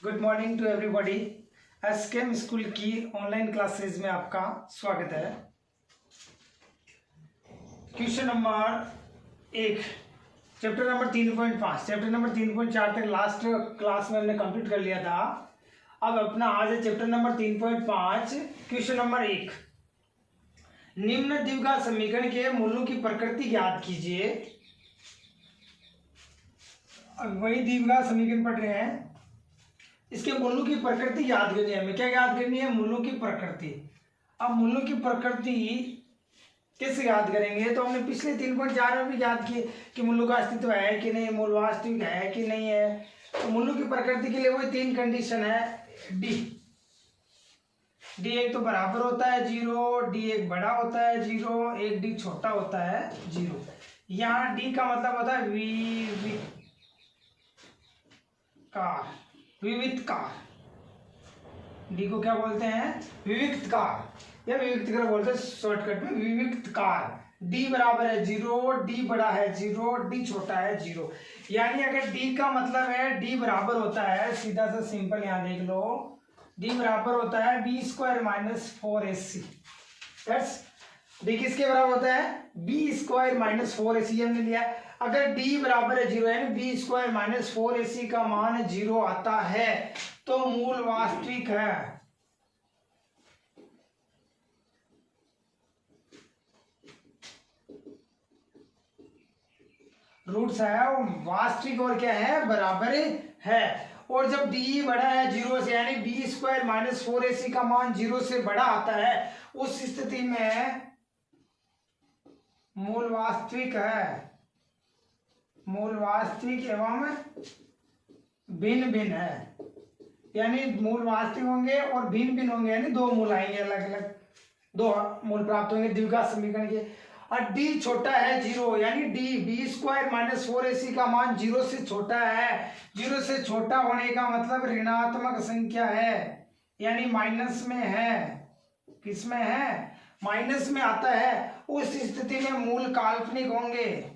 Good morning to everybody. SKM school की online classes में आपका स्वागत है। Question number 1, chapter number 3.5, chapter number 3.4 तक लास्ट क्लास में हमने कंप्लीट कर लिया था। अब अपना आज है चैप्टर नंबर 3.5, क्वेश्चन नंबर 1। निम्न द्विघात समीकरण के मूलों की प्रकृति ज्ञात कीजिए। वही द्विघात समीकरण पढ़ रहे हैं, इसके मूलों की प्रकृति याद करनी है हमें। क्या याद करनी है? मूलों की प्रकृति। अब मूलों की प्रकृति कैसे याद करेंगे? तो हमने पिछले 3.4 में भी याद किए कि मूलों का अस्तित्व है कि नहीं, मूल वास्तविक है कि नहीं है। तो मूलों की प्रकृति के लिए वही 3 कंडीशन है। डी एक तो बराबर होता है 0, डी एक बड़ा होता है 0, एक डी छोटा होता है 0। यहाँ डी का मतलब होता है विविक्तकार। डी को क्या बोलते हैं? विविक्तकार या विविक्तकार बोलते हैं शॉर्टकट में, विविक्तकार। डी बराबर है 0, डी बड़ा है 0, डी छोटा है 0। यानी अगर डी का मतलब है डी बराबर होता है, सीधा सा सिंपल यहाँ देख लो, डी बराबर होता है b² - 4ac। डी किसके बराबर होता है? b² - 4ac हमने लिया। अगर d बराबर है 0 यानी b² - 4ac का मान 0 आता है तो मूल वास्तविक है। रूट्स है वो वास्तविक और क्या है? बराबर है। और जब d बड़ा है 0 से यानी b² - 4ac का मान 0 से बड़ा आता है, उस स्थिति में मूल वास्तविक है। मूल वास्तविक एवं भिन्न भिन्न है, यानी मूल वास्तविक होंगे और भिन्न भिन्न होंगे, यानी दो मूल आएंगे, अलग अलग दो मूल प्राप्त होंगे द्विघात समीकरण के। और d छोटा है 0 यानी d b² - 4ac का मान 0 से छोटा है। 0 से छोटा होने का मतलब ऋणात्मक संख्या है, यानी माइनस में है। किस में है? माइनस में आता है। उस स्थिति में मूल काल्पनिक होंगे।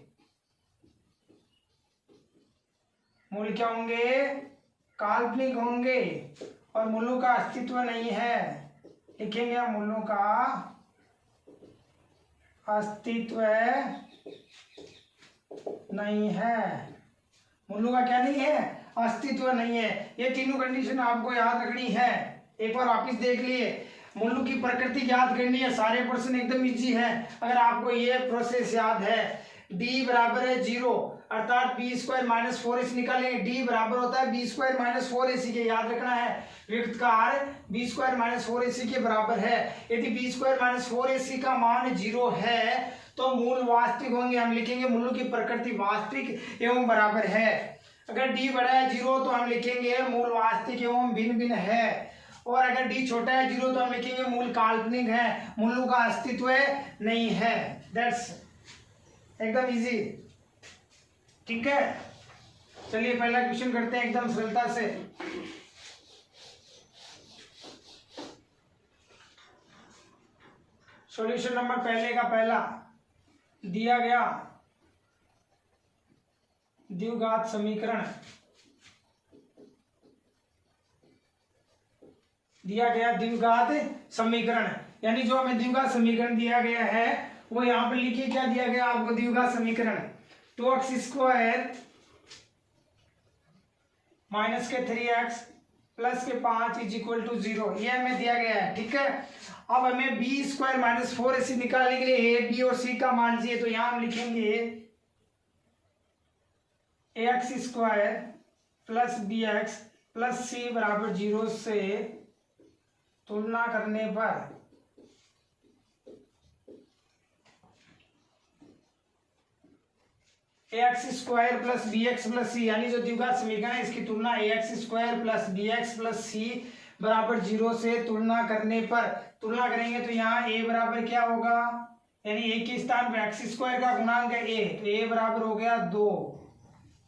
मूल क्या होंगे? काल्पनिक होंगे और मूलों का अस्तित्व नहीं है। लिखेंगे मूलों का अस्तित्व नहीं है। मूलों का क्या नहीं है? अस्तित्व नहीं है। ये तीनों कंडीशन आपको याद रखनी है। एक बार वापिस देख लिए, मूलों की प्रकृति याद करनी है। सारे प्रश्न एकदम इजी है अगर आपको ये प्रोसेस याद है। d बराबर है 0 अर्थात b² - 4ac निकालेंगे। d बराबर होता है b² - 4ac के, याद रखना है। विविक्तकार b² - 4ac के बराबर है। यदि b² - 4ac का मान 0 है तो मूल वास्तविक होंगे। हम लिखेंगे मूलों की प्रकृति वास्तविक एवं बराबर है। अगर d बड़ा है 0 तो हम लिखेंगे मूल वास्तविक एवं भिन्न भिन्न है। और अगर d छोटा है 0 तो हम लिखेंगे मूल काल्पनिक है, मूलों का अस्तित्व नहीं है। दैट्स एकदम इजी। ठीक है, चलिए पहला क्वेश्चन करते हैं एकदम सरलता से। सॉल्यूशन नंबर पहले का पहला दिया गया द्विघात समीकरण, दिया गया द्विघात समीकरण, यानी जो हमें द्विघात समीकरण दिया गया है वो यहां पर लिखिए। क्या दिया गया आपको? द्विघात समीकरण 2x² - 3x + 5 = 0, ये हमें दिया गया है। ठीक है, अब हमें b² - 4ac निकालने के लिए a, b और c का मान चाहिए। तो यहां हम लिखेंगे ax² + bx + c = 0 से तुलना करने पर ax² + bx + c, यानी जो द्विघात समीकरण है इसकी तुलना ax² + bx + c = 0 से तुलना करने पर तुलना करेंगे। तो यहाँ a बराबर क्या होगा? यानी a के स्थान पर x² का गुणांक है a, तो a बराबर हो गया 2,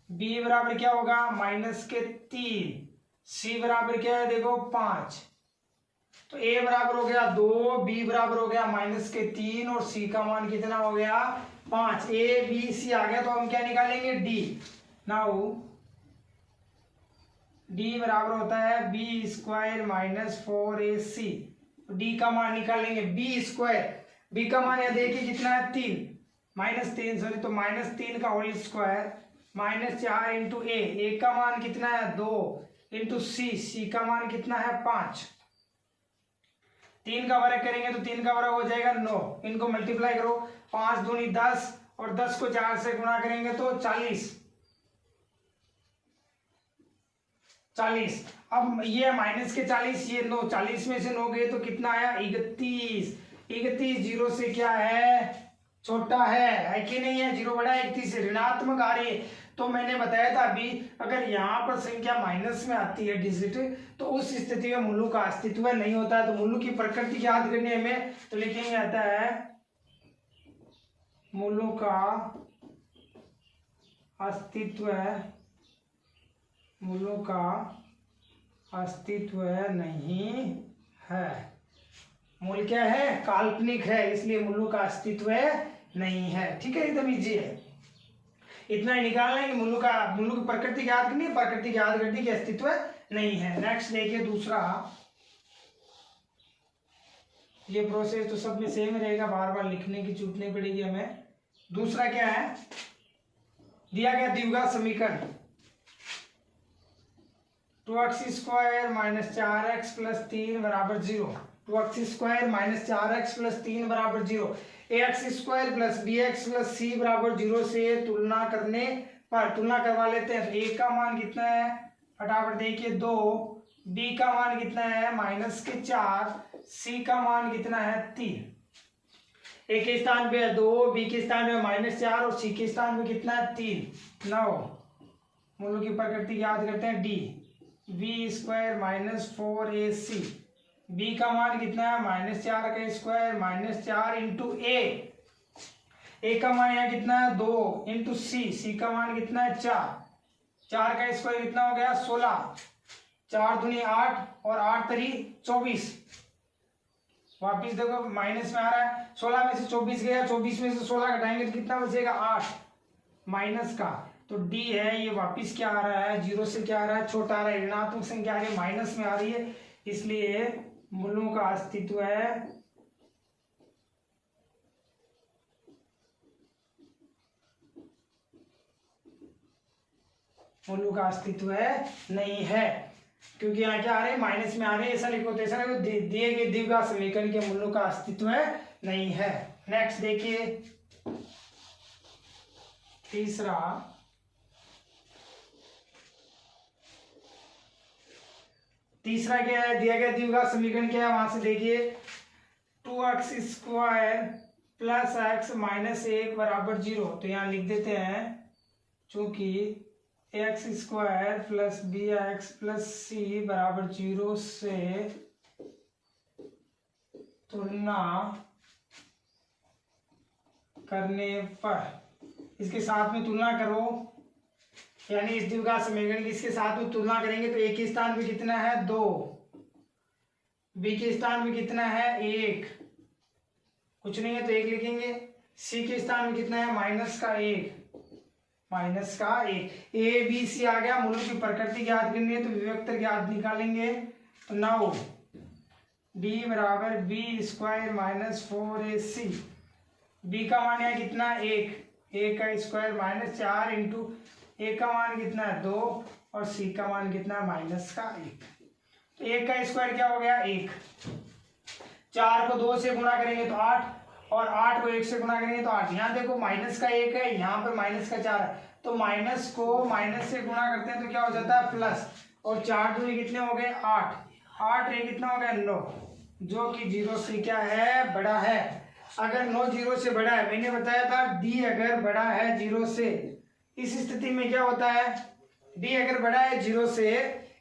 b बराबर क्या होगा? -3, c बराबर क्या है? देखो 5। तो a बराबर हो गया 2, b बराबर हो गया -3 और c का मान कितना हो गया? 5। a b c आ गया तो हम क्या निकालेंगे? d। नाउ डी बराबर होता है B square minus 4ac। D का मान निकालेंगे बी स्क्वायर, बी का मान यहाँ देखिए कितना है 3, -3 सॉरी, तो -3 का होल स्क्वायर -4 इंटू ए का मान कितना है 2 इंटू सी का मान कितना है 5। 3 का वर्ग करेंगे तो 3 का वर्ग हो जाएगा 9, इनको मल्टीप्लाई करो, 5 दूनी 10 और 10 को 4 से गुणा करेंगे तो 40। अब ये माइनस के 40, ये 9, 40 में से 9 गए तो कितना आया 31। 31 जीरो से क्या है छोटा है कि नहीं है, जीरो बड़ा है 31 से, ऋणात्मक आ रही है। तो मैंने बताया था अभी, अगर यहाँ पर संख्या माइनस में आती है डिजिट, तो उस स्थिति में मूलों का अस्तित्व नहीं होता है। तो मूलों की प्रकृति याद करनी है हमें, तो लिखेंगे आता है मूलों का अस्तित्व, मूलों का अस्तित्व नहीं है। मूल क्या है काल्पनिक है, इसलिए मूलों का अस्तित्व नहीं है। ठीक है, एकदम इजी है, इतना ही निकालना है कि मूलों की प्रकृति याद करनी है, प्रकृति याद करनी कि अस्तित्व नहीं है। नेक्स्ट देखिए दूसरा, ये प्रोसेस तो सब में सेम रहेगा, बार बार लिखने की जरूरत नहीं पड़ेगी हमें। दूसरा क्या है, दिया गया द्विघात समीकरण 2x² माइनस 4x प्लस 3 बराबर 0, 2x² माइनस 4x प्लस 3 बराबर 0, ax² plus bx plus c बराबर 0 से तुलना करने पर तुलना करवा लेते हैं। तो a का मान कितना है फटाफट देखिए 2, b का मान कितना है -4, c का मान कितना है 3। a के स्थान पे है 2, b के स्थान पे -4 और c के स्थान पे कितना है 3। 9 मूलों की प्रकृति याद करते हैं, d b² minus 4ac, b का मान कितना है -4 का स्क्वायर -4 इंटू a का मान यहाँ कितना है 2 इंटू c का मान कितना है 4 का स्क्वायर कितना हो गया 16, 4 दूनी 8 और 8 तरी 24। वापिस देखो माइनस में आ रहा है, 16 में से 24 गया, 24 में से 16 घटाएंगे तो कितना बचेगा 8 माइनस का। तो d है ये वापिस क्या आ रहा है 0 से क्या आ रहा है छोटा आ रहा है, ऋणात्मक संख्या आ रही है, माइनस में आ रही है, इसलिए मूलों का अस्तित्व मूलों का अस्तित्व नहीं है, क्योंकि यहाँ क्या आ रहे हैं माइनस में आ रहे हैं। ऐसा लिखो तो ऐसा लिखो, दिए गए द्विघात समीकरण के मूलों का अस्तित्व नहीं है। नेक्स्ट देखिए तीसरा क्या है, दिया गया द्विघात समीकरण क्या है वहां से देखिए 2x² प्लस x माइनस 1 बराबर 0। तो यहाँ लिख देते हैं, चूंकि x² plus bx plus c बराबर 0 से तुलना करने पर इसके साथ में तुलना करो, यानी इस द्विघात समीकरण की इसके साथ में तुलना करेंगे तो a के स्थान पे कितना है 2, b के स्थान पे कितना है 1, कुछ नहीं है तो 1 लिखेंगे, c के स्थान में कितना है माइनस का 1। a b c आ गया, मूलों की प्रकृति ज्ञात करनी है तो विभक्त ज्ञात निकालेंगे। तो 9 d बराबर b² माइनस 4ac, b का मान है कितना 1, a का स्क्वायर -4 इंटू a का मान कितना है 2 और c का मान कितना है -1। तो 1 का स्क्वायर क्या हो गया 1, 4 को 2 से गुणा करेंगे तो 8 और 8 को 1 से गुणा करेंगे तो 8। यहाँ देखो माइनस का 1 है, यहाँ पर माइनस का 4 है, तो माइनस को माइनस से गुणा करते हैं तो क्या हो जाता है प्लस, और 4 दूनी कितने हो गए 8, 8 ये कितना हो गया 9, जो कि 0 से क्या है बड़ा है। अगर 9 0 से बड़ा है, मैंने बताया था d अगर बड़ा है 0 से, इस स्थिति में क्या होता है d अगर बड़ा है 0 से,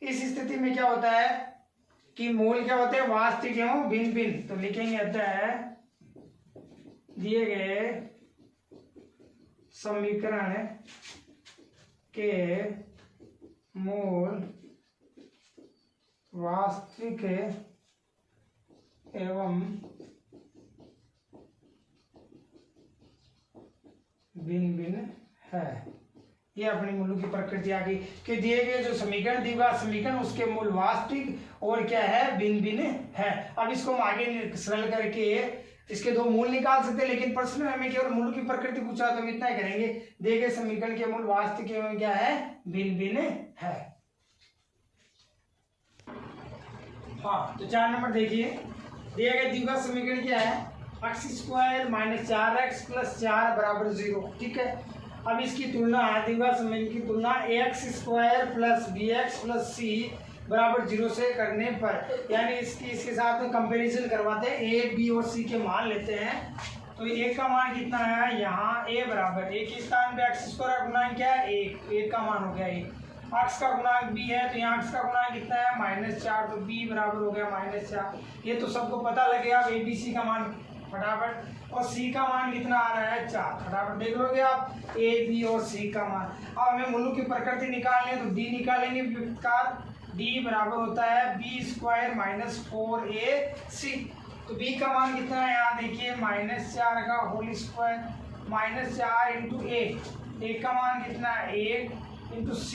इस स्थिति में क्या होता है कि मूल क्या होते हैं वास्तविक एवं भिन्न भिन्न। तो लिखेंगे आता है दिए गए समीकरण के मूल वास्तविक एवं भिन्न भिन्न है। ये अपनी मूलों की प्रकृति आ गई कि दिए गए जो समीकरण द्विघात समीकरण उसके मूल वास्तविक और क्या है भिन्न भिन्न है। अब इसको हम आगे सरल करके इसके दो मूल निकाल सकते हैं, लेकिन प्रश्न में हमें केवल मूल की प्रकृति पूछा तो हम इतना ही करेंगे। दिए गए समीकरण के मूल वास्तविक एवं क्या है भिन्न भिन्न है। हाँ तो 4 नंबर देखिए, दिया गया द्विघात समीकरण क्या है x square minus 4x plus 4 बराबर 0। ठीक है, अब इसकी तुलना द्विघात समीकरण की तुलना ax square plus bx plus c बराबर 0 से करने पर, यानी इसके साथ में कंपैरिजन करवाते हैं, a b और c के मान लेते हैं। तो a का मान कितना है यहाँ a बराबर a के स्थान पे x स्क्वायर का गुणांक क्या है 1, 1 का मान हो गया 1। x का गुणांक b है तो यहाँ x का गुणांक कितना है -4, तो b बराबर हो गया -4। ये तो सबको पता लग गया। अब abc का मान फटाफट, और c का मान कितना आ रहा है 4, फटाफट देख लोगे आप a b और c का मान। अब हमें मूलों की प्रकृति निकालनी है तो d निकालेंगे व्युत्कार, d बराबर होता है b स्क्वायर माइनस 4ac। तो b का मान कितना है यहाँ देखिए -4 का होल स्क्वायर -4 इंटू a का मान कितना है 1 इंटू c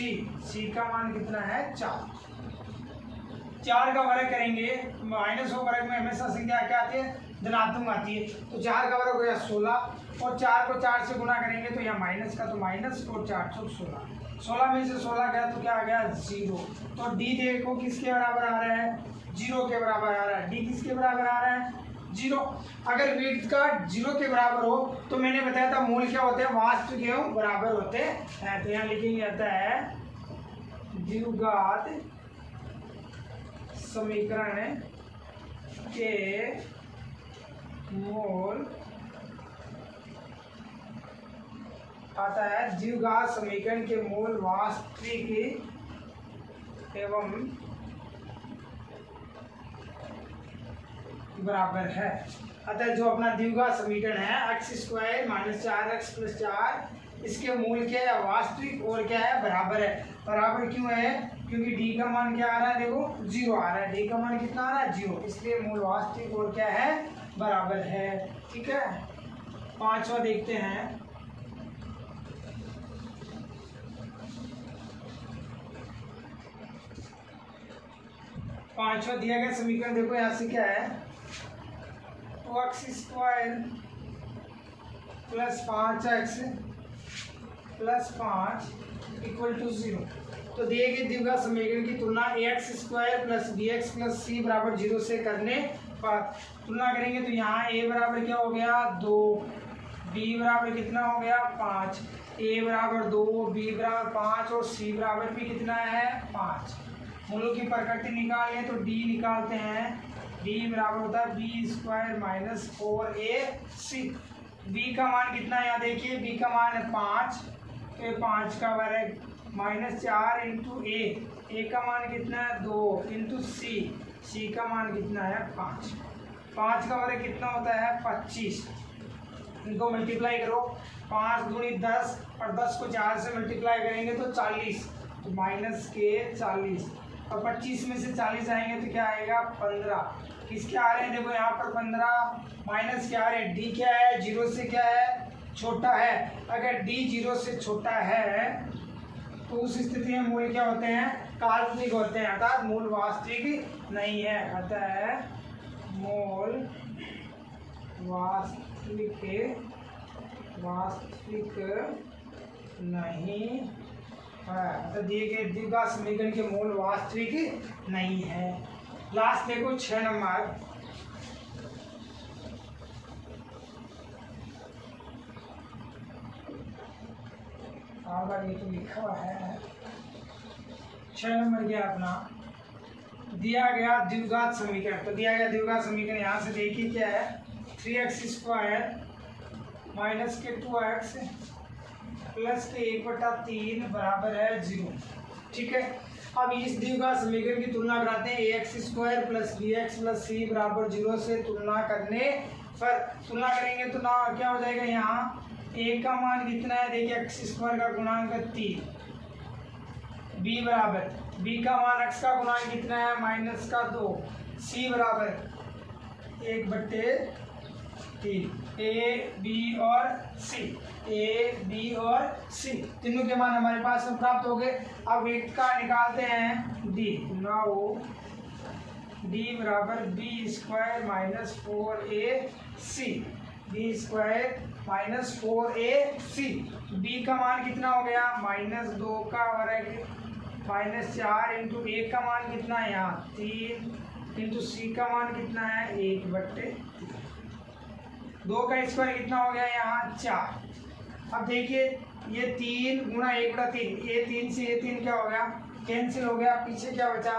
का मान कितना है 4 का वर्ग करेंगे, माइनस हो वर्ग में हमेशा संख्या क्या आती है धनात्मक आती है। तो 4 का वर्ग हो गया 16 और 4 को 4 से गुणा करेंगे तो यहाँ माइनस का तो माइनस और 4 चौक 16 में से 16 गया तो क्या आ गया 0। तो d देखो किसके बराबर आ रहा है 0 के बराबर आ रहा है। d किसके बराबर आ रहा है 0। अगर वेट का 0 के बराबर हो तो मैंने बताया था मूल क्या होते हैं वास्तविक एवं बराबर होते हैं। तो यहाँ लिखेंगे आता है द्विघात समीकरण के मूल आता है द्विघात समीकरण के मूल वास्तविक एवं बराबर है। अतः जो अपना द्विघात समीकरण है x square minus 4x plus 4 इसके मूल क्या है वास्तविक और क्या है बराबर है। बराबर क्यों है क्योंकि d का मान क्या आ रहा है देखो 0 आ रहा है, d का मान कितना आ रहा है 0, इसलिए मूल वास्तविक और क्या है बराबर है। ठीक है, 5वां देखते हैं। पांचवा दिया गया समीकरण देखो यहाँ से क्या है तो x square plus 5x plus 5 equal to 0। तो दिए गए द्विघात समीकरण की तुलना ax square plus bx plus c बराबर 0 से करने पर तुलना करेंगे तो यहाँ a बराबर क्या हो गया 2, b बराबर कितना हो गया 5, a बराबर 2, b बराबर 5 और c बराबर भी कितना है 5। मूलों की प्रकृति निकालें तो d निकालते हैं, d बराबर होता है b square minus 4ac। b का मान कितना है यहाँ देखिए b का मान है 5, तो 5 का वर्ग -4 इंटू a का मान कितना है 2 इंटू c का मान कितना है 5 का वर्ग कितना होता है 25। इनको मल्टीप्लाई करो 5 दूनी 10 और 10 को 4 से मल्टीप्लाई करेंगे तो 40, तो माइनस के 40 और 25 में से 40 आएंगे तो क्या आएगा 15। किसके आ रहे हैं देखो यहाँ पर 15 माइनस क्या आ रहे हैं d क्या है 0 से क्या है छोटा है। अगर d 0 से छोटा है तो उस स्थिति में मूल क्या होते हैं काल्पनिक होते हैं, अर्थात मूल वास्तविक नहीं है। अतः मूल वास्तविक नहीं है। तो दिए गए द्विघात समीकरण के मूल वास्तविक नहीं है। लास्ट देखो 6 नंबर। ये तो लिखा हुआ है 6 नंबर क्या अपना दिया गया द्विघात समीकरण। तो दिया गया द्विघात समीकरण यहाँ से देखिए क्या है 3x स्क्वायर माइनस के 2x प्लस के 1/3 बराबर है 0। ठीक है, अब इस द्विघात समीकरण की तुलना कराते हैं ax square plus bx plus c बराबर 0 से तुलना करने पर तुलना करेंगे तो ना क्या हो जाएगा यहाँ a का मान कितना है देखिए x स्क्वायर का गुणांक 3, b बराबर b का मान x का गुणांक कितना है -2, c बराबर 1/3 तीन, ए बी और सी, ए बी और सी तीनों के मान हमारे पास में प्राप्त हो गए। अब वेट का निकालते हैं डी। नाउ डी बराबर B square minus 4ac, B square minus 4ac। B का मान कितना हो गया -2 का वर्ग -4 इंटू ए का मान कितना है यहाँ 3 इंटू सी का मान कितना है 1/3। 2 का स्क्वायर कितना हो गया यहाँ 4। अब देखिए ये 3 गुणा 1/3, ये 3 से ये 3 क्या हो गया कैंसिल हो गया, पीछे क्या बचा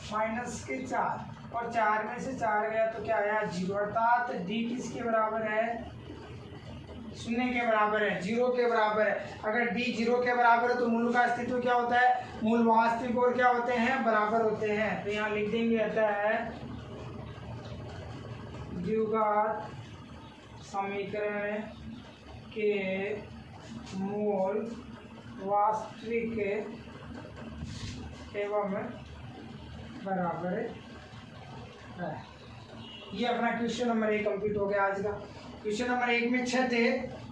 -4 और 4 में से 4 गया तो क्या आया 0, अर्थात डी किसके बराबर है 0 के बराबर है, 0 के बराबर है। अगर डी 0 के बराबर है तो मूल का अस्तित्व क्या होता है, मूल वास्तविक और क्या होते हैं बराबर होते हैं। तो यहाँ लिख देंगे आता है द्विघात समीकरण के मूल वास्तविक एवं बराबर है। ये अपना क्वेश्चन नंबर 1 कंप्लीट हो गया आज का। क्वेश्चन नंबर 1 में 6 थे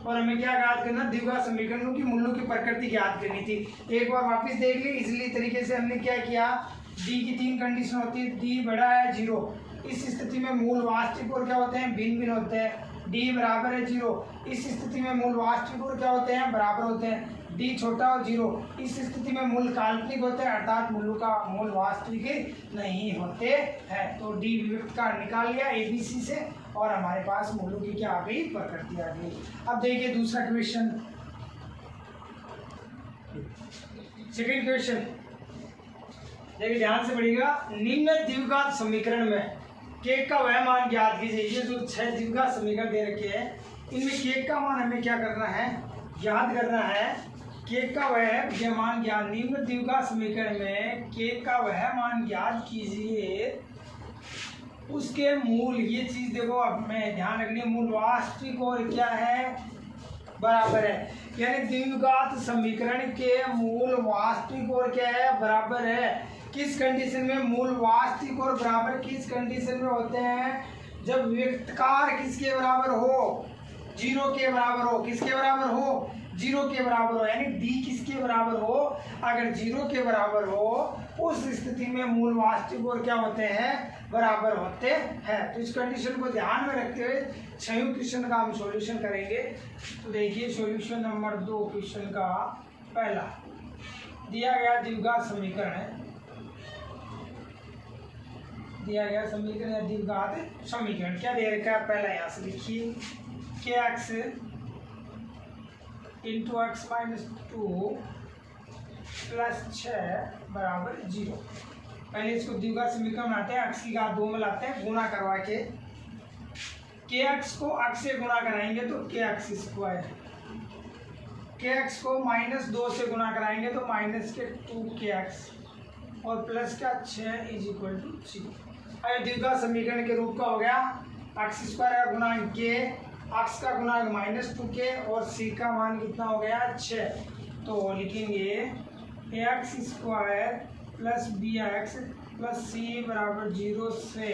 और हमें क्या ज्ञात करना, द्विघात समीकरणों की मूलों की प्रकृति ज्ञात करनी थी। एक बार वापस देख ली, इजली तरीके से हमने क्या किया, डी की 3 कंडीशन होती है, डी बड़ा है 0, इस स्थिति में मूल वास्तविक और क्या होते हैं भिन्न भिन्न होते हैं। डी बराबर है 0, इस स्थिति में मूल वास्तविक और क्या होते हैं बराबर होते हैं। डी छोटा और 0, इस स्थिति में मूल काल्पनिक होते हैं, अर्थात मूलों का मूल वास्तविक नहीं होते हैं। तो डी विभक्त का निकाल लिया एबीसी से और हमारे पास मूलों की क्या आ गई प्रकृति आ गई। अब देखिए दूसरा क्वेश्चन, सेकंड क्वेश्चन देखिए ध्यान से पढ़िएगा। निम्न द्विघात समीकरण में के का वह मान ज्ञात कीजिए। ये जो 6 द्विघात समीकरण दे रखे हैं इनमें के का मान हमें क्या करना है याद करना है। के का वह मान ज्ञात, निम्न द्विघात समीकरण में के का वह मान ज्ञात कीजिए उसके मूल, ये चीज देखो अब मैं ध्यान रखनी है, मूल वास्तविक और क्या है बराबर है। यानी द्विघात समीकरण के मूल वास्तविक और क्या है बराबर है। किस कंडीशन में मूल वास्तविक और बराबर किस कंडीशन में होते हैं, जब व्यक्तकार किसके बराबर हो 0 के बराबर हो, किसके बराबर हो 0 के बराबर हो, यानी डी किसके बराबर हो, अगर 0 के बराबर हो उस स्थिति में मूल वास्तविक और क्या होते हैं बराबर होते हैं। तो इस कंडीशन को ध्यान में रखते हुए 6 क्वेश्चन का हम सॉल्यूशन करेंगे। तो देखिए सॉल्यूशन नंबर 2 क्वेश्चन का पहला दिया गया द्विघात समीकरण है, दिया गया समीकरण या द्विघात समीकरण क्या दे रखा है, पहला यहाँ से लिखिए के x into x minus 2 plus 6 बराबर 0। पहले इसको द्विघात समीकरण बनाते हैं, एक्स की घात 2 में लाते हैं, गुणा करवा के एक्स को एक्स से गुणा कराएंगे तो के एक्स स्क्वायर, के एक्स को -2 से गुणा कराएंगे तो -2 के एक्स और प्लस का 6 इज इक्वल टू 0। अरे द्विघात समीकरण के रूप का हो गया एक्स स्क्वायर का गुणांक के, एक्स का गुणांक -2k और c का मान कितना हो गया 6। तो लिखेंगे x square plus B x plus C बराबर 0 से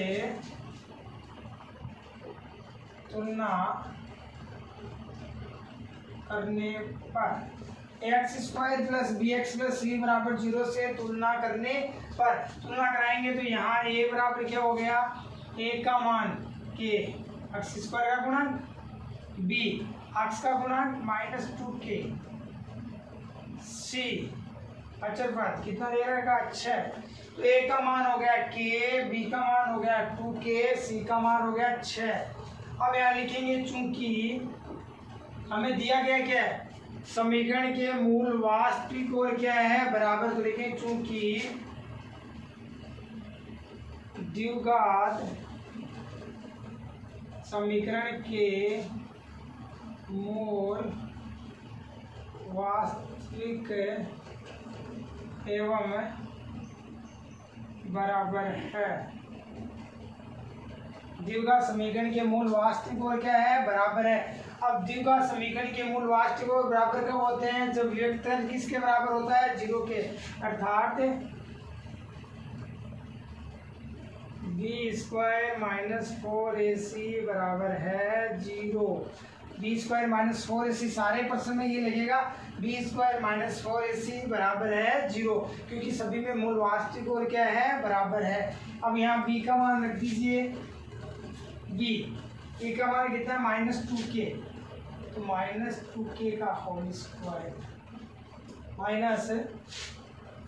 तुलना करने पर x square plus B x plus C बराबर 0 से तुलना करने पर, तुलना कराएंगे तो यहाँ a बराबर क्या हो गया a का मान k एक्स स्क्वायर का गुणांक, b एक्स का गुणांक -2k, c अचर पद कितना दे रहा है 6। तो a का मान हो गया k, b का मान हो गया 2k, c का मान हो गया 6। अब यहाँ लिखेंगे चूंकि हमें दिया गया क्या है समीकरण के मूल वास्तविक और क्या है बराबर, तो लिखेंगे चूंकि द्विघात समीकरण के मूल वास्तविक एवं बराबर है। द्विघात समीकरण के मूल वास्तविक और क्या है बराबर है। अब द्विघात समीकरण के मूल वास्तविक और बराबर कब होते हैं, जब व्यक्तन किसके बराबर होता है 0 के, अर्थात बी स्क्वायर माइनस 4ac बराबर है 0। बी स्क्वायर माइनस 4ac सारे प्रश्न में ये लगेगा बी स्क्वायर माइनस 4ac बराबर है 0, क्योंकि सभी में मूल वास्तविक और क्या है बराबर है। अब यहाँ b का मान रख दीजिए, b का मान कितना है -2k, तो -2k का होल स्क्वायर माइनस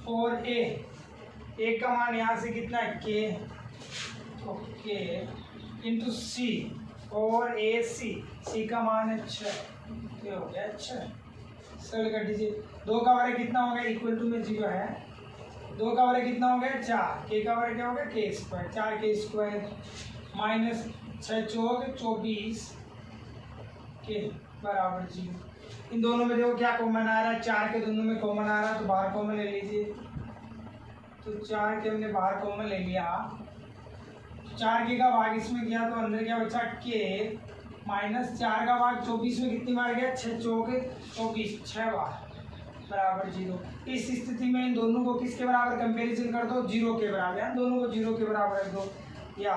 4a का मान यहाँ से कितना है k, तो k इंटू c और c का मान है 6, ये हो गया 6। सरल कर दीजिए, 2 का वर्ग कितना हो गया इक्वल टू में 0 है, 2 का वर्ग कितना हो गया 4, k का वर्ग क्या हो गया k square, 4k square minus 6 चौक 24 के बराबर 0। इन दोनों में देखो क्या कॉमन आ रहा है, 4 के दोनों में कॉमन आ रहा है, तो बाहर कॉमन ले लीजिए। तो 4 के हमने बाहर कॉमन ले लिया, 4 के का भाग इसमें किया तो अंदर क्या बचा k माइनस 4 का भाग 24 में कितनी बार गया 6 चौक 24, 6 बार बराबर 0। इस स्थिति में इन दोनों को किसके बराबर कंपैरिजन कर दो 0 के बराबर, या दोनों को 0 के बराबर रख दो, या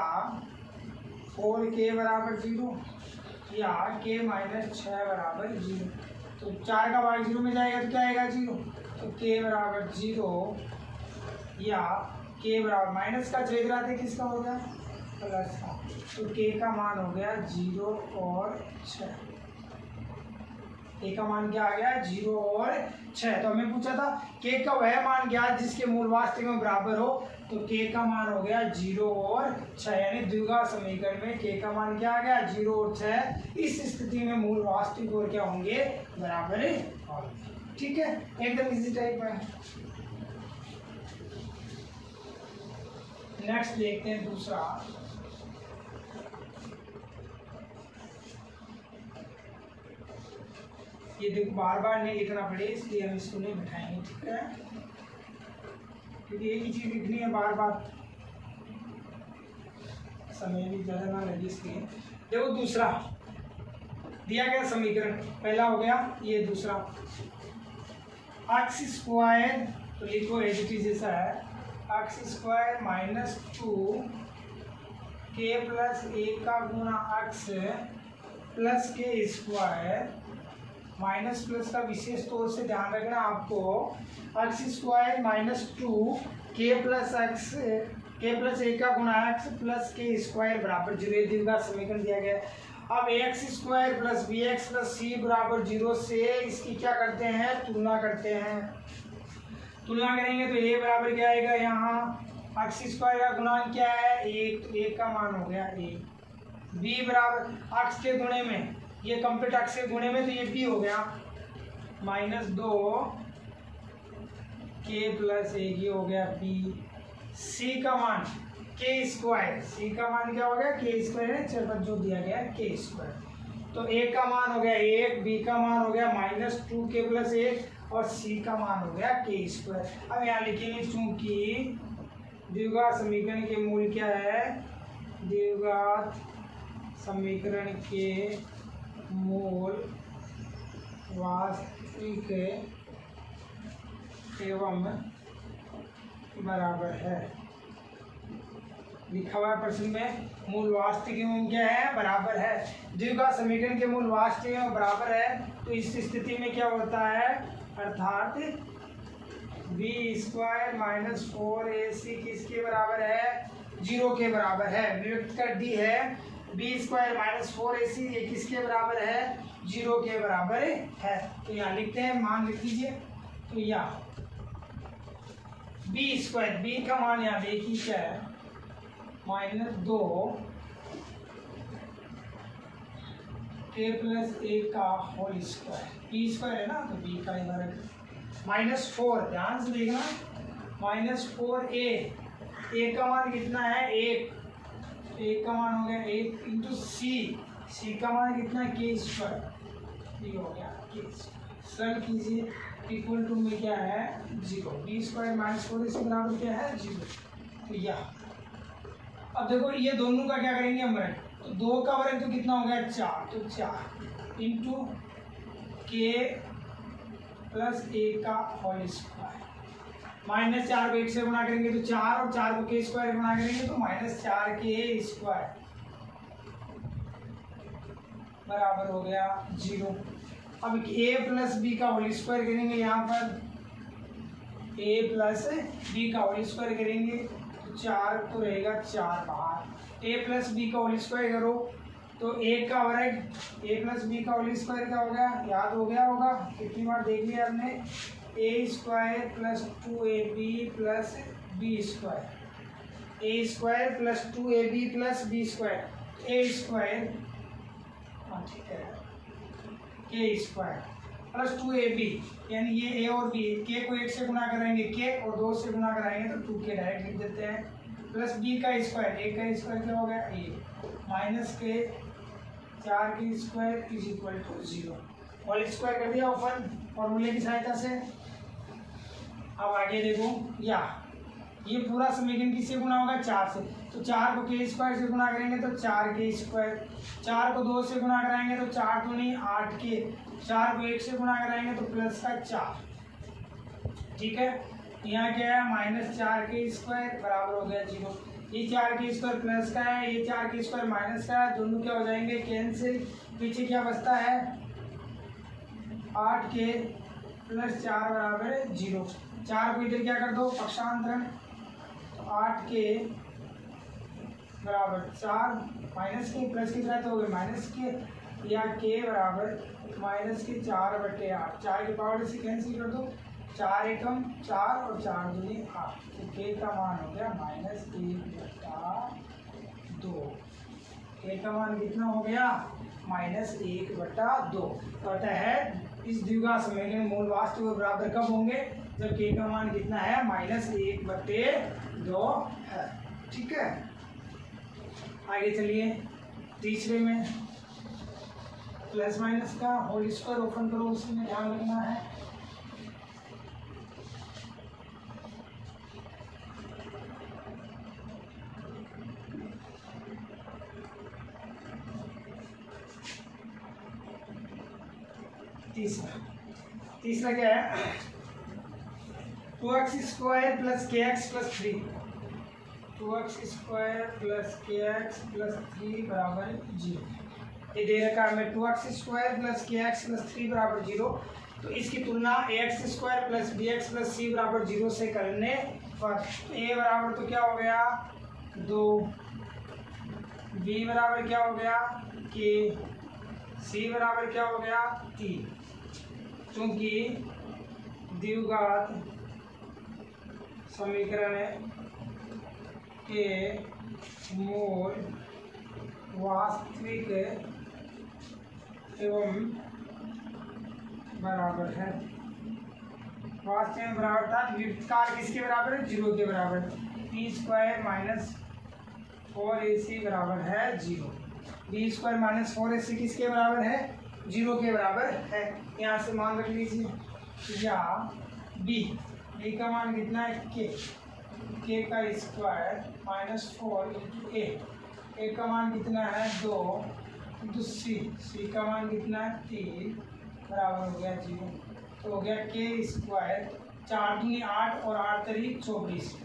4k बराबर 0 या k माइनस 6 बराबर 0। तो 4 का भाग 0 में जाएगा तो क्या आएगा 0, तो k बराबर 0 या k बराबर माइनस का छेद रहते किसका हो गया प्लस का, तो k का मान हो गया 0 और 6। k का मान क्या आ गया 0 और 6। तो हमें पूछा था k का वह मान ज्ञात जिसके मूल वास्तविक में बराबर हो, तो k का मान हो गया 0 और 6, यानी द्विघात समीकरण में k का मान क्या आ गया 0 और 6। इस स्थिति में मूल वास्तविक और क्या होंगे बराबर होंगे। ठीक है, एकदम इजी टाइप है। नेक्स्ट देखते हैं दूसरा। ये देखो बार बार नहीं लिखना पड़े इसलिए हम इसको नहीं बिठाएंगे, ठीक है, क्योंकि एक ही चीज लिखनी है बार बार, समय भी ज़्यादा ना लगे इसलिए। देखो दूसरा दिया गया समीकरण, पहला हो गया ये, दूसरा एक्स स्क्वायर, तो लिखो एज इट इज जैसा है, x square minus 2k plus 1 का गुना x plus k square, minus plus का विशेष तौर से ध्यान रखना आपको, x square minus 2k plus x k plus 1 का गुना एक्स प्लस के स्क्वायर बराबर 0, द्विघात समीकरण दिया गया। अब x square plus B x plus C बराबर 0 से इसकी क्या करते हैं तुलना करते हैं। तुलना करेंगे तो a बराबर क्या आएगा, यहाँ एक्स स्क्वायर का गुणांक क्या है 1, तो 1 का मान हो गया 1। b बराबर एक्स के गुणे में, ये कंप्लीट एक्स के गुणे में, तो ये b हो गया माइनस 2k प्लस 1, ये हो गया b। c का मान k स्क्वायर, c का मान क्या हो गया k स्क्वायर है, चर पर जो दिया गया है k स्क्वायर, तो a का मान हो गया 1, b का मान हो गया माइनस 2k प्लस 1 और c का मान हो गया k स्क्वायर। अब यहाँ लिखेंगे चूंकि द्विघात समीकरण के मूल क्या है, द्विघात समीकरण के मूल वास्तविक एवं बराबर है। लिखा हुआ है प्रश्न में मूल वास्तविक एवं क्या है बराबर है। द्विघात समीकरण के मूल वास्तविक एवं बराबर है, तो इस स्थिति में क्या होता है, अर्थात b स्क्वायर माइनस 4ac किसके बराबर है 0 के बराबर है। व्यक्त कर दी है b स्क्वायर माइनस 4ac ये किसके बराबर है 0 के बराबर है। तो यहाँ लिखते हैं, मान लिख लीजिए, तो यहाँ b स्क्वायर, b का मान यहाँ देखिए क्या है माइनस 2k प्लस 1 का होल स्क्वायर, b स्क्वायर है ना, तो b का इधर माइनस 4, ध्यान से देखना, माइनस 4a का मान कितना है 1, a का मान हो गया 1 इंटू c का मान कितना है k स्क्वायर, ये हो गया k स्क्वायर। सरल कीजिए, इक्वल टू में क्या है 0, b स्क्वायर माइनस 4 इसके बराबर क्या है 0। तो यह अब देखो ये दोनों का क्या करेंगे हम वर्ग, तो 2 का वर्ग तो कितना हो गया 4, तो 4 इंटू k प्लस 1 का होल स्क्वायर, -4 को 1 से गुणा करेंगे तो 4 और 4 को के स्क्वायर गुणा करेंगे तो -4 के स्क्वायर बराबर हो गया 0। अब a प्लस बी का होल स्क्वायर करेंगे, यहाँ पर a प्लस बी का होल स्क्वायर करेंगे तो 4 तो रहेगा 4 बाहर। a प्लस बी का होल स्क्वायर करो तो 1 का वर्ग, a प्लस बी का होल स्क्वायर क्या हो गया, याद हो गया होगा, कितनी बार देख लिया हमने, a square plus 2ab plus B square, a square plus 2ab plus B square, a square ठीक है के स्क्वायर प्लस 2ab, यानी ये a और b, के को 1 से गुणा कराएंगे के और 2 से गुणा कराएंगे तो 2 के डायरेक्ट लिख देते हैं, प्लस b का स्क्वायर, a का स्क्वायर क्या हो गया a, माइनस के 4 के square is equal to 0। Whole square कर दिया ओपन फॉर्मूले की सहायता से। अब आगे देखो, या ये पूरा समीकरण किससे गुणा होगा 4 से, तो 4 को के स्क्वायर से गुणा करेंगे तो 4 के स्क्वायर, 4 को 2 से गुणा कराएंगे तो 4 तो नहीं 8 के, 4 को 1 से गुणा कराएंगे तो प्लस का 4। ठीक है, यहाँ क्या है -4 के स्क्वायर बराबर हो गया 0। ये 4 के स्क्वायर प्लस का है, ये 4 के स्क्वायर माइनस का है, दोनों क्या हो जाएंगे कैंसिल, पीछे क्या बचता है 8 के प्लस 4 बराबर 0। 4 को इधर क्या कर दो पक्षांतरण, 8 के बराबर 4 माइनस के प्लस की तरह तो हो गए माइनस के, या के बराबर माइनस के 4/8, 4 की पावर से कैंसिल कर दो, 4 एकम 4 और 4 दूनी 8, तो के का मान हो गया -1/2। के का मान कितना हो गया -1/2। तो अतः इस द्विघात समीकरण मूल वास्तविक बराबर कब होंगे, जब के का मान कितना है -1/2 है। ठीक है, आगे चलिए तीसरे में प्लस माइनस का होल स्क्वायर ओपन करो, उसमें ध्यान रखना है। तीसरा क्या है 2x square plus k x plus 3, 2x square plus k x plus 3 बराबर 0। ये दे रखा है हमें 2x square plus k x plus 3 बराबर 0, तो इसकी तुलना ax square plus B x plus C बराबर 0 से करने पर a बराबर तो क्या हो गया 2, b बराबर क्या हो गया k, c बराबर क्या हो गया 3। क्योंकि द्विघात समीकरण के मूल वास्तविक एवं बराबर है, वास्तविक बराबर था, विपरीतकार किसके बराबर है 0 के बराबर, p स्क्वायर माइनस 4ac बराबर है 0, b स्क्वायर माइनस 4ac किसके बराबर है 0 के बराबर है। यहाँ से मान रख लीजिए, या b का मान कितना है k का स्क्वायर -4 इंटू a का मान कितना है 2 इंटू c का मान कितना है 3 बराबर हो गया 0। तो हो गया k स्क्वायर 4 दूनी 8 और 8 तरीक 24,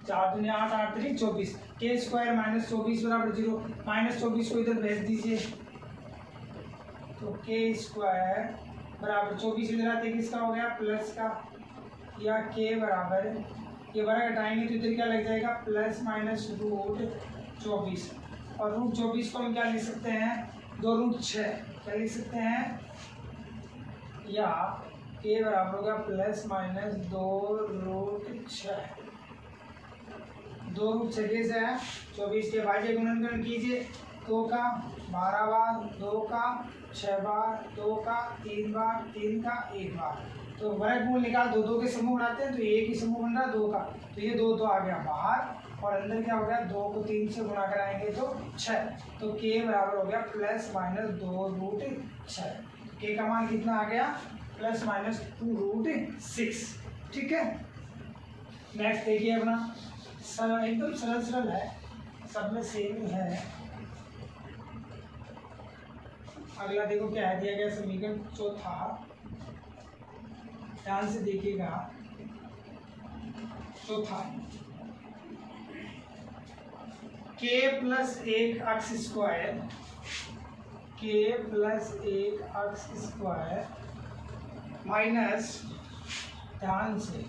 4 दूनी 8 8 तरीक 24, k स्क्वायर -24 बराबर 0, -24 को इधर भेज दीजिए तो k स्क्वायर बराबर 24 इधर आते किसका हो गया प्लस का, या k बराबर ये वर्ग हटाएंगे तो इधर क्या लग जाएगा प्लस माइनस √24, और √24 को हम क्या लिख सकते हैं 2√6, क्या लिख सकते हैं, या k बराबर होगा प्लस माइनस 2√6, 2√6 कैसे है 24 के भाज्य गुणनखंड कीजिए, 2 का 12 बार, 2 का 6 बार, 2 का 3 बार, 3 का 1 बार, तो वर्गमूल निकाल 2 2 के समूह बनाते हैं तो एक ही समूह बन रहा 2 का, तो ये 2 तो आ गया बाहर और अंदर क्या हो गया 2 को 3 से गुणा कराएंगे तो 6, तो k बराबर हो गया प्लस माइनस 2√6, k का मान कितना आ गया प्लस माइनस 2√6। ठीक है, नेक्स्ट देखिए अपना सरल, एकदम सरल है, सब में सेम ही है। अगला देखो क्या है दिया गया समीकरण चौथा, ध्यान से देखिएगा। चौथा k प्लस 1 अक्स स्क्वायर, k प्लस 1 अक्स स्क्वायर माइनस, ध्यान से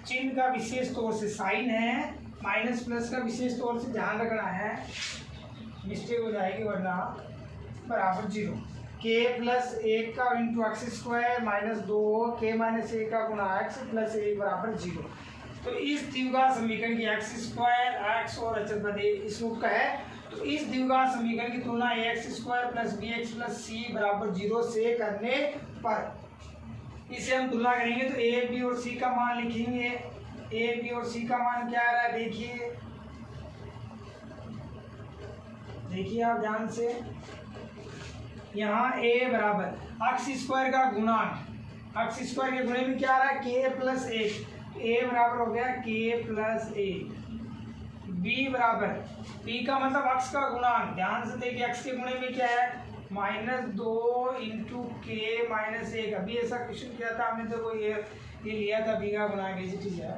चिन्ह का विशेष तौर से साइन है, माइनस प्लस का विशेष तौर से ध्यान रखना है, मिस्टेक हो जाएगी वरना, बराबर 0। k प्लस 1 का into x square minus 2 k minus 1 का गुणा x प्लस 1 बराबर 0। तो इस द्विघात समीकरण की एक्स स्क्वायर x और अचर पद इस रूप का है, तो इस द्विघात समीकरण की तुलना ax square plus bx plus c बराबर 0 से करने पर इसे हम तुलना करेंगे तो a b और c का मान लिखेंगे। a b और c का मान क्या आ रहा है देखिए, देखिए आप ध्यान से, यहाँ a बराबर अक्स स्क्वायर का गुणांक, अक्स स्क्वायर के गुणे में क्या आ रहा है k प्लस 1, a बराबर हो गया k प्लस 1, b बराबर, b का मतलब अक्स का गुणांक, ध्यान से देखिए अक्स के गुणे में क्या है -2 इंटू के माइनस 1। अभी ऐसा क्वेश्चन किया था हमने, तो ये लिया था b का गुणांक, ऐसी चीज है।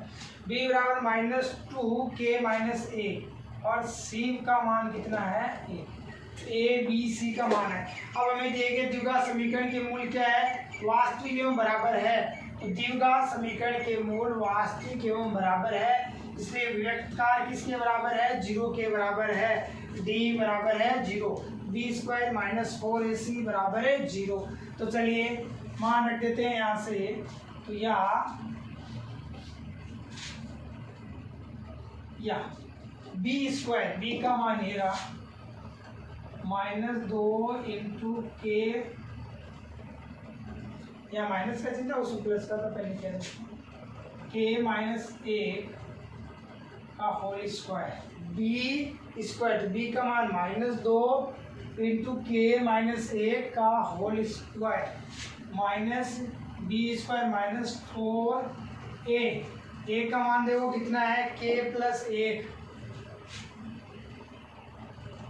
b बराबर -2 k माइनस 1 और c का मान कितना है 1, a b c का मान है। अब हमें देखिए द्विघात समीकरण के मूल क्या है, वास्तविक एवं बराबर है, तो द्विघात समीकरण के मूल वास्तविक एवं बराबर है, इसलिए विभक्त कार्य किसके बराबर है 0 के बराबर है, d बराबर है 0, b स्क्वायर माइनस 4ac बराबर है 0। तो चलिए मान रख देते हैं यहाँ से, तो या b स्क्वायर, b का मान ये रहा -2 इंटू के, या माइनस का चिन्ह उस प्लस का, तो पहले क्या k माइनस 1 का whole square, b square, b का मान -2 इंटू के माइनस 1 का whole square minus b square minus 4a, a का मान देखो कितना है k प्लस 1,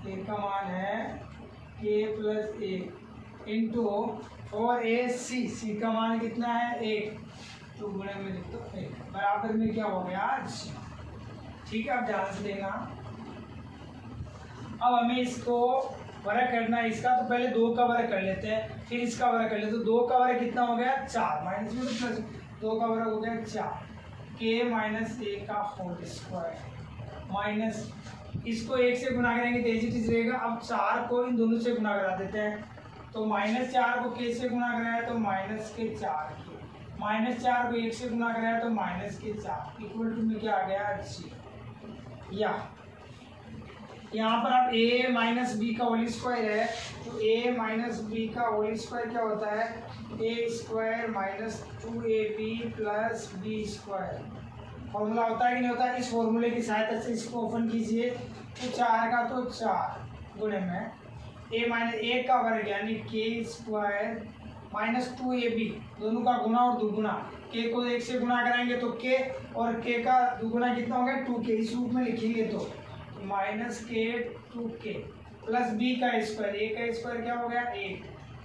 a का मान है k plus 1 into 4ac, c का मान कितना है 1, तो गुणे में लिख दो 1 बराबर में क्या हो गया, ठीक है। अब ध्यान से देखना, अब हमें इसको वर्ग करना है इसका, तो पहले 2 का वर्ग कर लेते हैं, फिर इसका वर्ग कर लेते हैं। तो 2 का वर्ग कितना हो गया 4, माइनस में तो प्लस, 2 का वर्ग हो गया 4, k माइनस 1 का होल स्क्वायर माइनस, इसको 1 से गुना करेंगे तो एज इट इज रहेगा। अब 4 को इन दोनों से गुना करा देते हैं, तो -4 को k से गुना कराया तो -4 के, -4 को 1 से गुना कराया तो -4 इक्वल टू में क्या आ गया 0। या यहाँ पर अब a माइनस बी का होल स्क्वायर है, तो a माइनस बी का होल स्क्वायर क्या होता है a square minus 2ab plus B square, formula होता है कि नहीं होता है। इस फॉर्मूले की सहायता से इसको ओपन कीजिए, तो 4 का तो 4 गुणे में a माइनस 1 का वर्ग यानी k स्क्वायर माइनस 2ab, दोनों का गुणा और दुगुना, k को 1 से गुणा कराएंगे तो k, और k का दुगुना कितना हो गया 2k, इस रूप में लिखेंगे तो -k 2k प्लस b का स्क्वायर, a का स्क्वायर क्या हो गया 1,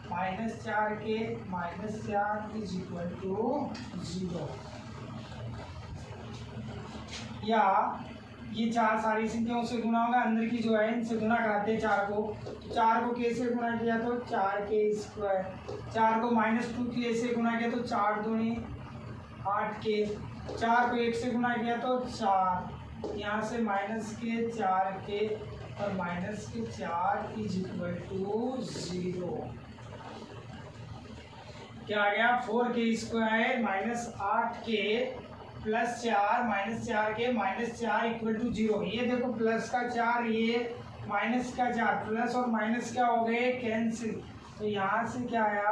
-4k -4 इज इक्वल टू 0। या ये 4 सारी संख्याओं से गुना होगा, अंदर की जो है इनसे गुना कराते हैं 4 को, तो 4 को k से गुना किया तो 4k स्क्वायर, 4 को -2k से गुना किया तो 4 दूनी 8k, 4 को 1 से गुना किया तो 4, यहाँ से -k 4k और -4 इज इक्वल टू 0। क्या आ गया 4k square -8k plus 4 -4k -4 equal to 0। ये देखो प्लस का 4, ये माइनस का 4, प्लस और माइनस क्या हो गए कैंसिल, तो यहाँ से क्या आया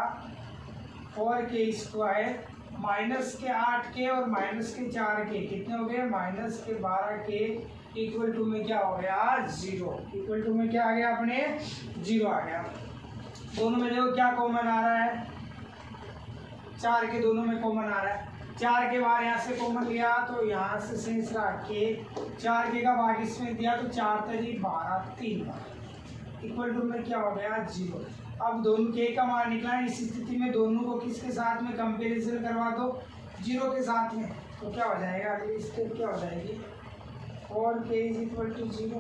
4k स्क्वायर -8k और -4k कितने हो गए -12k इक्वल टू में क्या हो गया 0, इक्वल टू में क्या आ गया अपने 0 आ गया। दोनों में देखो क्या कॉमन आ रहा है, 4 के दोनों में कॉमन आ रहा है, 4 के बाहर यहाँ से कॉमन लिया तो यहाँ से शेष रहा के, 4 के का भाग इसमें दिया तो 4 तरी 12 3 बार इक्वल टू में क्या हो गया 0। अब दोनों के का मान निकला है। इस स्थिति में दोनों को किसके साथ में कंपेरिजन करवा दो, 0 के साथ में, तो क्या हो जाएगा, अगली स्टेप क्या हो जाएगी, और k इज इक्वल टू 0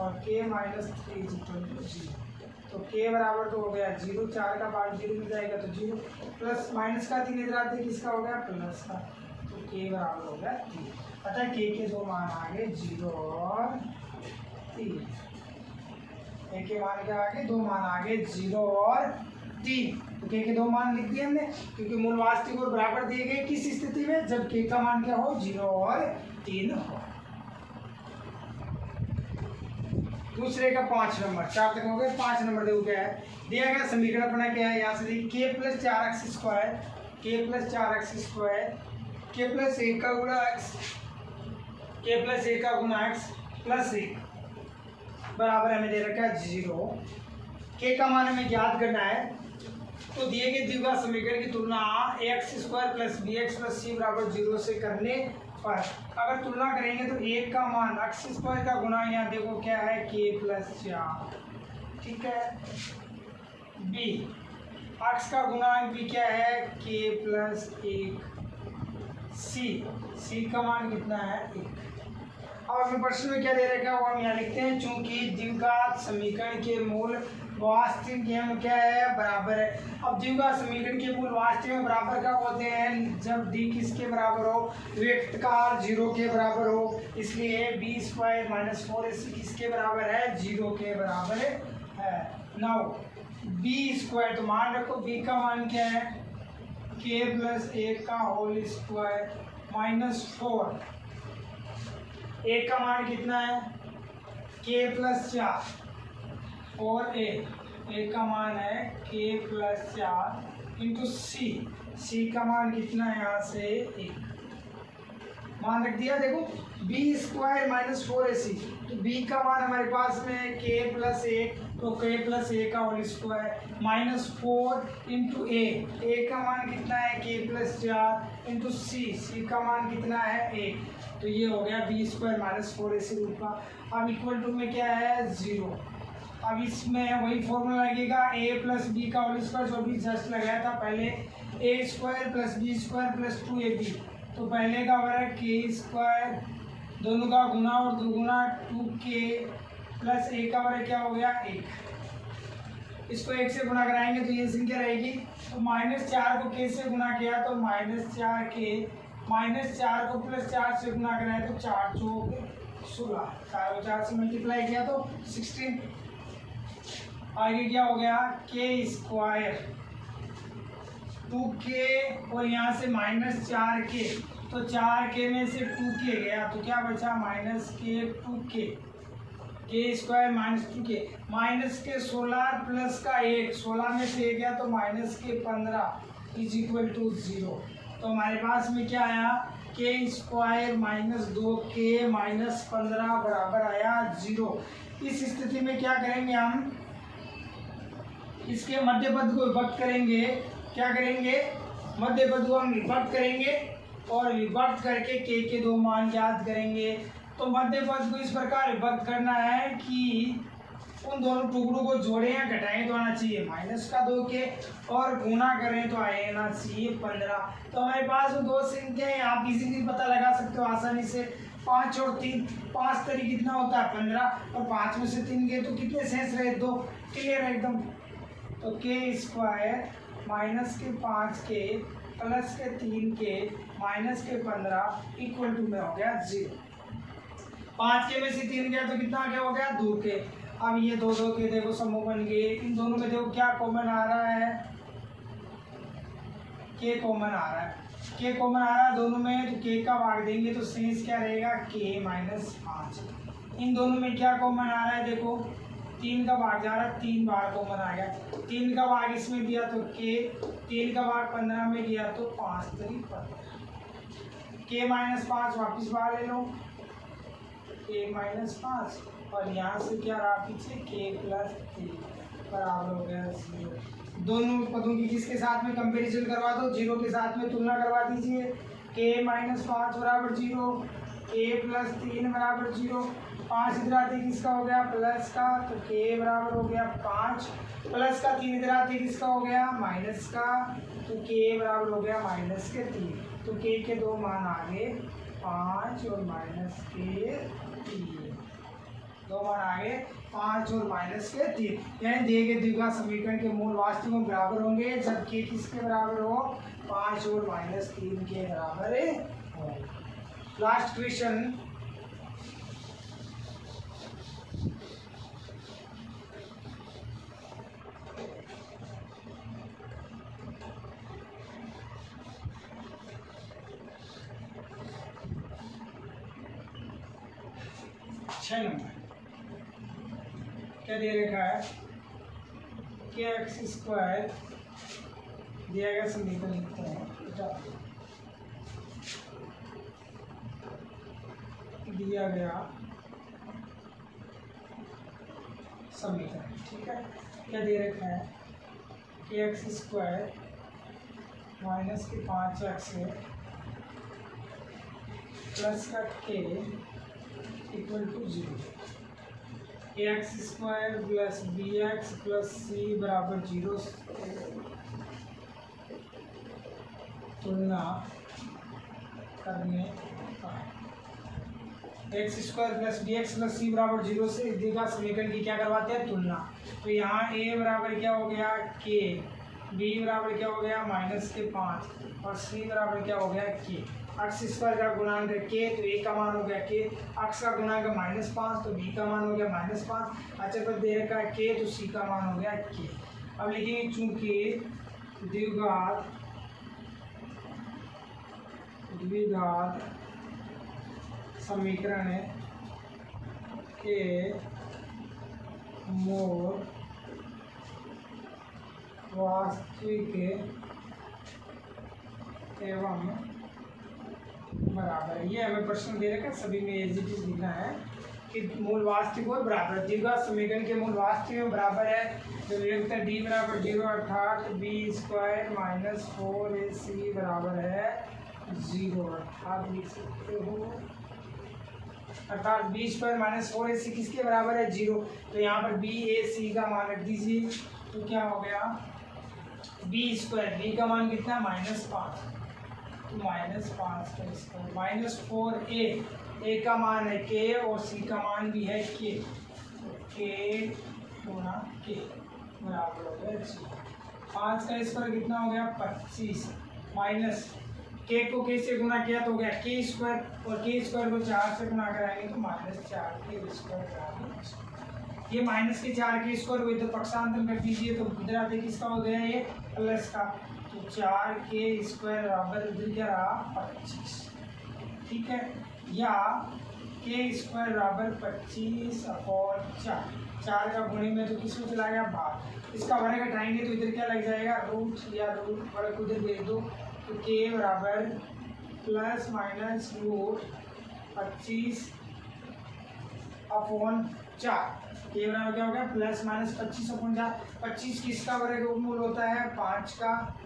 और k minus 3 is equal to 0। तो k बराबर तो हो गया 0, 4 का भाग 0 में जाएगा तो 0, प्लस माइनस का 3 इधर आते किसका हो गया, प्लस का, तो k बराबर हो गया 3। अतः k के दो मान आ गए 0 और 3। k के मान क्या आ गए, दो मान आ गए 0 और 3। तो k के दो मान लिख दिए हमने, क्योंकि मूल वास्तविक और बराबर दिए गए किस स्थिति में, जब k का मान क्या हो, 0 और 3 हो। दूसरे का 5 नंबर, 4 तक हो गए, 5 नंबर देखो क्या है दिया गया समीकरण अपना क्या है, यहाँ से देखिए k plus 4x square, k plus 4x square, k plus 1 का गुणा x, k प्लस 1 का गुणा x प्लस 1 बराबर हमें दे रखा है 0। k का मान हमें ज्ञात करना है, तो दिए गए द्विघात समीकरण की तुलना ax square plus bx plus c बराबर 0 से करने पर अगर तुलना करेंगे तो 1 का मान x स्क्वायर का गुणा, यहाँ देखो क्या है k प्लस 4, ठीक है, b x का गुणा b क्या है k प्लस 1, c का मान कितना है 1। अब हमें प्रश्न में क्या दे रखा है वो हम यहाँ लिखते हैं, चूंकि द्विघात समीकरण के मूल वास्तविक नियम क्या है, बराबर है। अब द्विघात समीकरण के मूल वास्तविक में बराबर कब होते हैं, जब d किसके बराबर हो, वेक्टकार 0 के बराबर हो, इसलिए b स्क्वायर माइनस 4ac किसके बराबर है, 0 के बराबर है। नाउ b स्क्वायर, तो मान रखो b का मान क्या है, k प्लस 1 का होल स्क्वायर माइनस 4, 1 का मान कितना है, k प्लस 4 और a का मान है k प्लस 4 इंटू c का मान कितना है, यहाँ से 1 मान रख दिया। देखो b स्क्वायर माइनस 4ac, तो b का मान हमारे पास में है k प्लस 1, तो k प्लस 1 का whole square minus 4 into a का मान कितना है, k प्लस 4 इंटू c का मान कितना है 1, तो ये हो गया b स्क्वायर माइनस 4ac रूप का। अब इक्वल टू में क्या है 0। अब इसमें वही फॉर्मूला लगेगा a प्लस बी का होल स्क्वायर, जो भी जस्ट लगाया था पहले, a square plus B square plus 2ab, तो पहले का वर्ग k स्क्वायर, दोनों का गुना और दुगुना 2k प्लस a का वर्ग क्या हो गया 1। इसको 1 से गुना कराएंगे तो ये संख्या रहेगी, तो -4 को k से गुना किया तो -4k, -4 को प्लस 4 से गुना कराए तो 4 चौक 16, 4 को 4 से मल्टीप्लाई किया तो 16। आगे क्या हो गया k स्क्वायर 2k और यहाँ से -4k, तो 4k में से 2k गया तो क्या बचा -k 2k, k square minus 2k, minus के 16 प्लस का 1, 16 में से 1 गया तो -k 15 इज इक्वल टू 0। तो हमारे पास में क्या आया, k square minus 2k minus 15 बराबर आया 0। इस स्थिति में क्या करेंगे हम, इसके मध्य पद को विभक्त करेंगे, क्या करेंगे, मध्य पद को हम विभक्त करेंगे और विभक्त करके k के दो मान ज्ञात करेंगे। तो मध्य पद को इस प्रकार विभक्त करना है कि उन दोनों टुकड़ों को जोड़ें या घटाएं तो आना चाहिए -2k और गुना करें तो आना चाहिए 15। तो हमारे पास दो संख्याएं, आप इजीली पता लगा सकते हो आसानी से, 5 और 3, 5 तरी कितना होता है 15, और 5 में से 3 गए तो कितने शेष रहे, 2, क्लियर है एकदम। तो k स्क्वायर माइनस के 5k प्लस के 3k माइनस के 15 इक्वल टू में हो गया 0। 5k में से 3 गया तो कितना क्या हो गया 2k। अब ये दो के देखो समूह बन गए, इन दोनों में देखो क्या कॉमन आ रहा है, k कॉमन आ रहा है, k कॉमन आ रहा है दोनों में, तो k का भाग देंगे तो शेष क्या रहेगा k माइनस 5। इन दोनों में क्या कॉमन आ रहा है, देखो 3 का भाग जा रहा है, 3 बार कॉमन आ गया, 3 का भाग इसमें दिया तो k, 3 का भाग 15 में दिया तो 5 3 15, k माइनस 5 वापिस बाहर ले लो, k माइनस 5 और यहाँ से क्या रहा पीछे k प्लस 3 बराबर हो गया 0। दोनों पदों की किसके साथ में कंपैरिजन करवा दो, 0 के साथ में तुलना करवा दीजिए, k माइनस 5 बराबर 0, k प्लस 3 बराबर 0, 5 इधर आते किसका हो गया प्लस का, तो के बराबर हो गया 5, प्लस का 3 इधर आते किसका हो गया माइनस का, तो के बराबर हो गया माइनस के 3। तो के दो मान आ गए 5 और माइनस के 3, दो मान आ गए 5 और माइनस के 3। यानी दिए गए द्विघात समीकरण के मूल वास्तविक में बराबर होंगे जब के किसके बराबर हो 5 और माइनस 3 के बराबर हो। लास्ट क्वेश्चन, नंबर क्या दे रखा है के एक्स स्क्वायर दिया गया समीकरण लिखते हैं, दिया गया समीकरण, ठीक है। क्या दे रखा है के एक्स स्क्वायर माइनस के 5x प्लस का के equal to 0, x square plus B x plus C बराबर 0 तुलना करने का x square plus B x plus C बराबर 0 से द्विघात समीकरण की क्या करवाते हैं तुलना। तो यहाँ ए बराबर क्या हो गया के, बी बराबर क्या हो गया माइनस के 5 और सी बराबर क्या हो गया के। एक्स स्क्वायर का गुणांक के, तो ए का मान हो गया के, एक्स का गुणांक -5 तो बी का मान हो गया -5। अच्छा पर दे रखा है के, तो सी का मान हो गया के। अब लिखेंगे चूंकि द्विघात समीकरण के मूल वास्तविक एवं बराबर है। ये हमें प्रश्न दे रखा है, सभी में एज इट इज लिखना है कि मूल वास्तविक और बराबर, द्विघात समीकरण के मूल वास्तविक में बराबर है। तो लिखते हैं डी बराबर 0 अर्थात बी स्क्वायर माइनस 4ac बराबर है 0, अर्थात लिख सकते हो अर्थात बी स्क्वायर माइनस 4ac किसके बराबर है 0। तो यहाँ पर बी ए सी का मान रख दीजिए, तो क्या हो गया बी स्क्वायर, बी का मान कितना -5 तो -5 का स्क्वायर -4a, ए का मान है के और सी का मान भी है के, तो के गुणा के बराबर हो गया 5 का स्क्वायर कितना हो गया 25 माइनस के को के से गुणा किया तो हो गया के स्क्वायर और के स्क्वायर को 4 से गुणा कराएंगे तो -4 के स्क्वायर। ये माइनस के 4 के स्क्वायर को इधर पक्षांतर कर दीजिए तो इधर आते किसका हो गया ये प्लस का, तो 4 के स्क्वायर बराबर इधर क्या रहा 25, ठीक है। या के स्क्वायर बराबर 25/4, 4 का गुणे में तो किसमें चला गया भाग, इसका वर्ग घटाएंगे तो इधर क्या लग जाएगा रूट या रूट वर्ग उधर भेज दो, तो के बराबर प्लस माइनस रूट 25/4, के बराबर क्या हो गया प्लस माइनस 25/4। 25 किसका वर्गमूल होता है 5 का,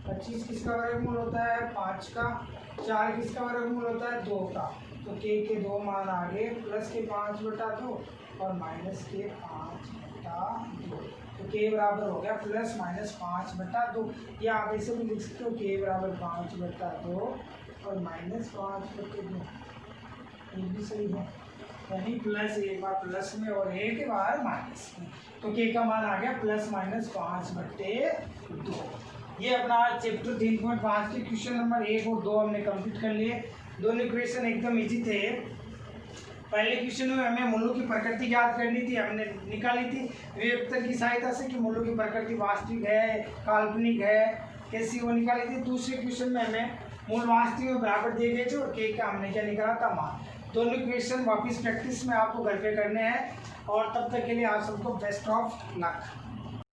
25 किसका वर्गमूल होता है 5 का, 4 किसका वर्गमूल होता है 2 का। तो के दो मान आ गए प्लस के 5/2 और माइनस के 5/2, तो के बराबर हो गया प्लस माइनस 5/2, या आप ऐसे भी लिख सकते हो के बराबर 5/2 और माइनस 5/2, ये भी सही है, यानी प्लस एक बार प्लस में और एक बार माइनस में। तो के का मान आ गया प्लस माइनस 5/2। ये अपना चैप्टर 3.5 के क्वेश्चन नंबर 1 और 2 हमने कंप्लीट कर लिए। दोनों क्वेश्चन एकदम इजी थे। पहले क्वेश्चन में हमें मूलों की प्रकृति याद करनी थी, हमने निकाली थी विभक्तर की सहायता से कि मूलों की प्रकृति वास्तविक है काल्पनिक है कैसी, वो निकाली थी। दूसरे क्वेश्चन में हमें मूल वास्तविक में बराबर दिए गए थे और के का हमने क्या निकाला था मान। दोनों क्वेश्चन वापस प्रैक्टिस में आपको घर पे करने हैं और तब तक के लिए आप सबको बेस्ट ऑफ लक।